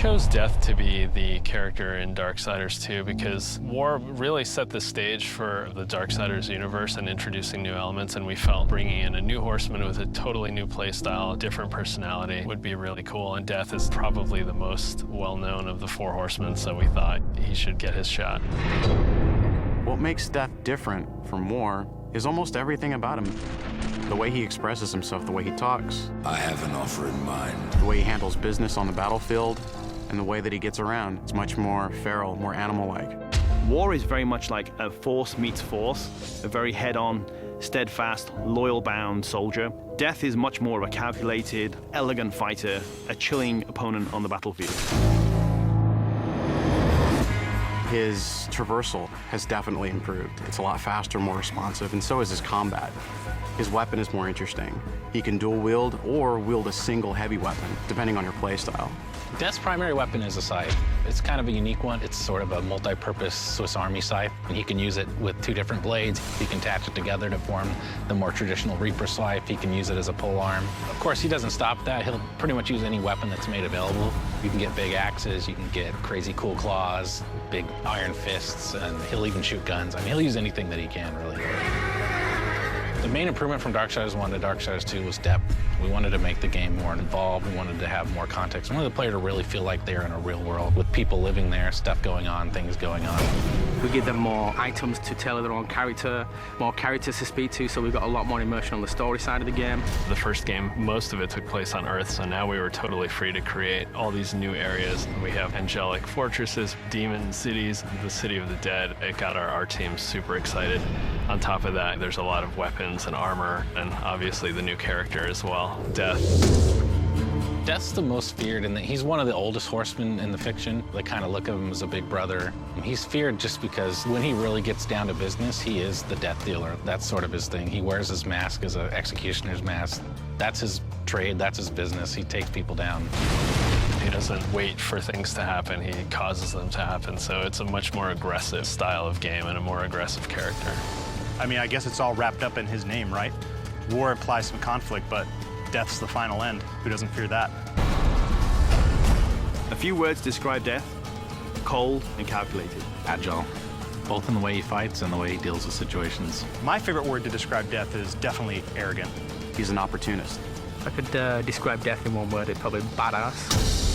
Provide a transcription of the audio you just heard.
chose Death to be the character in Darksiders 2 because War really set the stage for the Darksiders universe and introducing new elements, and we felt bringing in a new horseman with a totally new playstyle, different personality would be really cool, and Death is probably the most well-known of the four horsemen, so we thought he should get his shot. What makes Death different from War is almost everything about him. The way he expresses himself, the way he talks. I have an offer in mind. The way he handles business on the battlefield, and the way that he gets around. It's much more feral, more animal-like. War is very much like a force meets force, a very head-on, steadfast, loyal-bound soldier. Death is much more of a calculated, elegant fighter, a chilling opponent on the battlefield. His traversal has definitely improved. It's a lot faster, more responsive, and so is his combat. His weapon is more interesting. He can dual wield or wield a single heavy weapon, depending on your playstyle. Death's primary weapon is a scythe. It's kind of a unique one. It's sort of a multi-purpose Swiss Army scythe, and he can use it with two different blades. He can attach it together to form the more traditional Reaper scythe. He can use it as a pole arm. Of course, he doesn't stop that. He'll pretty much use any weapon that's made available. You can get big axes, you can get crazy cool claws, big iron fists, and he'll even shoot guns. I mean, he'll use anything that he can, really. The main improvement from Darksiders 1 to Darksiders 2 was depth. We wanted to make the game more involved. We wanted to have more context. We wanted the player to really feel like they're in a real world with people living there, stuff going on, things going on. We give them more items to tailor their own character, more characters to speak to, so we've got a lot more immersion on the story side of the game. The first game, most of it took place on Earth, so now we were totally free to create all these new areas. We have angelic fortresses, demon cities, the city of the dead. It got our team super excited. On top of that, there's a lot of weapons and armor, and obviously the new character as well, Death. Death's the most feared, and he's one of the oldest horsemen in the fiction. They kind of look at him as a big brother. He's feared just because when he really gets down to business, he is the death dealer. That's sort of his thing. He wears his mask as an executioner's mask. That's his trade, that's his business. He takes people down. He doesn't wait for things to happen, he causes them to happen. So it's a much more aggressive style of game and a more aggressive character. I mean, I guess it's all wrapped up in his name, right? War implies some conflict, but death's the final end. Who doesn't fear that? A few words describe Death: cold and calculated. Agile, both in the way he fights and the way he deals with situations. My favorite word to describe Death is definitely arrogant. He's an opportunist. If I could describe Death in one word, it's probably badass.